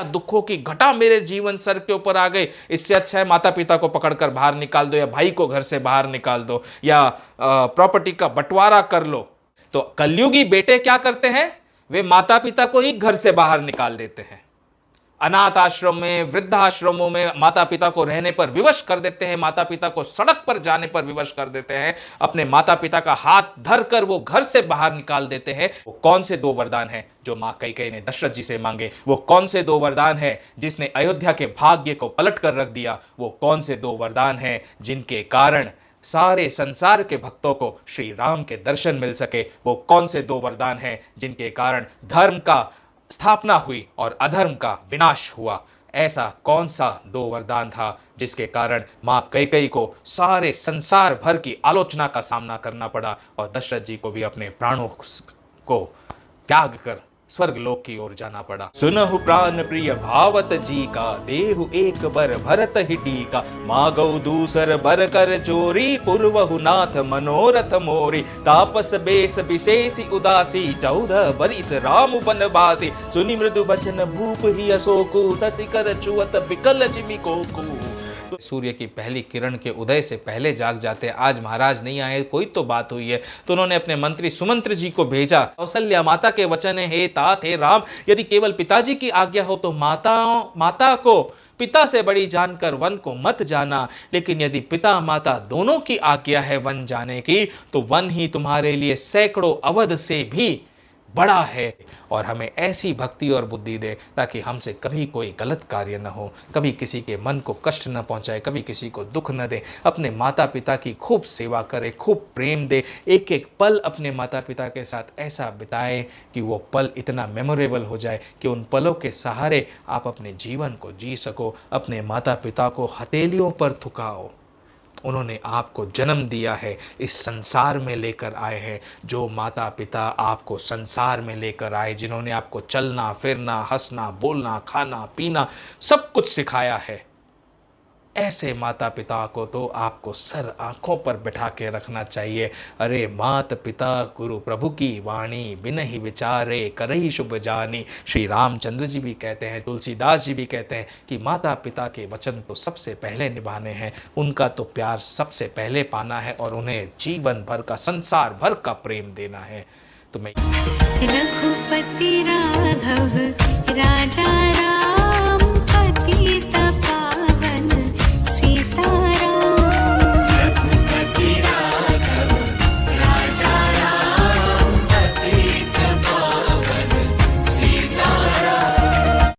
दुखों की घटा मेरे जीवन सर के ऊपर आ गई, इससे अच्छा है माता पिता को पकड़कर बाहर निकाल दो, या भाई को घर से बाहर निकाल दो, या प्रॉपर्टी का बंटवारा कर लो। तो कलयुगी बेटे क्या करते हैं, वे माता पिता को ही घर से बाहर निकाल देते हैं। अनाथ आश्रम में, वृद्धाश्रमों में माता पिता को रहने पर विवश कर देते हैं, माता पिता को सड़क पर जाने पर विवश कर देते हैं, अपने माता पिता का हाथ धरकर वो घर से बाहर निकाल देते हैं। वो कौन से दो वरदान हैं जो मां कैकेयी ने दशरथ जी से मांगे? वो कौन से दो वरदान हैं जिसने अयोध्या के भाग्य को पलट कर रख दिया? वो कौन से दो वरदान हैं जिनके कारण सारे संसार के भक्तों को श्री राम के दर्शन मिल सके? वो कौन से दो वरदान हैं जिनके कारण धर्म का स्थापना हुई और अधर्म का विनाश हुआ? ऐसा कौन सा दो वरदान था जिसके कारण मां कैकेयी को सारे संसार भर की आलोचना का सामना करना पड़ा और दशरथ जी को भी अपने प्राणों को त्याग कर स्वर्गलोक की ओर जाना पड़ा? सुनहु प्राण प्रिय भावत जी का, देहु एक बर भरत ही टीका, मागौ दूसर बर कर चोरी, पूर्वहु नाथ मनोरथ मोरी, तापस बेस विशेषी उदासी, 14 बरिस राम बनवासी, सुनि मृदु बचन भूप ही अशोकु, शशिकर चुअत विकल जिमि कोकु। सूर्य की पहली किरण के उदय से पहले जाग जाते। आज महाराज नहीं आए, कोई तो बात हुई है, तो उन्होंने अपने मंत्री सुमंत्र जी को भेजा। कौशल्या माता के वचन है, हे तात हे राम, यदि केवल पिताजी की आज्ञा हो तो माता को पिता से बड़ी जानकर वन को मत जाना, लेकिन यदि पिता माता दोनों की आज्ञा है वन जाने की, तो वन ही तुम्हारे लिए सैकड़ों अवध से भी बड़ा है। और हमें ऐसी भक्ति और बुद्धि दे ताकि हमसे कभी कोई गलत कार्य न हो, कभी किसी के मन को कष्ट न पहुंचाए, कभी किसी को दुख न दे। अपने माता पिता की खूब सेवा करे, खूब प्रेम दे, एक एक पल अपने माता पिता के साथ ऐसा बिताए कि वो पल इतना मेमोरेबल हो जाए कि उन पलों के सहारे आप अपने जीवन को जी सको। अपने माता पिता को हथेलियों पर थुकाओ, उन्होंने आपको जन्म दिया है, इस संसार में लेकर आए हैं। जो माता पिता आपको संसार में लेकर आए, जिन्होंने आपको चलना फिरना, हंसना बोलना, खाना पीना सब कुछ सिखाया है, ऐसे माता पिता को तो आपको सर आंखों पर बिठा के रखना चाहिए। अरे मात पिता गुरु प्रभु की वाणी, बिन ही विचारे करही शुभ जानी। श्री रामचंद्र जी भी कहते हैं, तुलसीदास जी भी कहते हैं कि माता पिता के वचन तो सबसे पहले निभाने हैं, उनका तो प्यार सबसे पहले पाना है और उन्हें जीवन भर का, संसार भर का प्रेम देना है। तो मैं रघुपति राघव राजा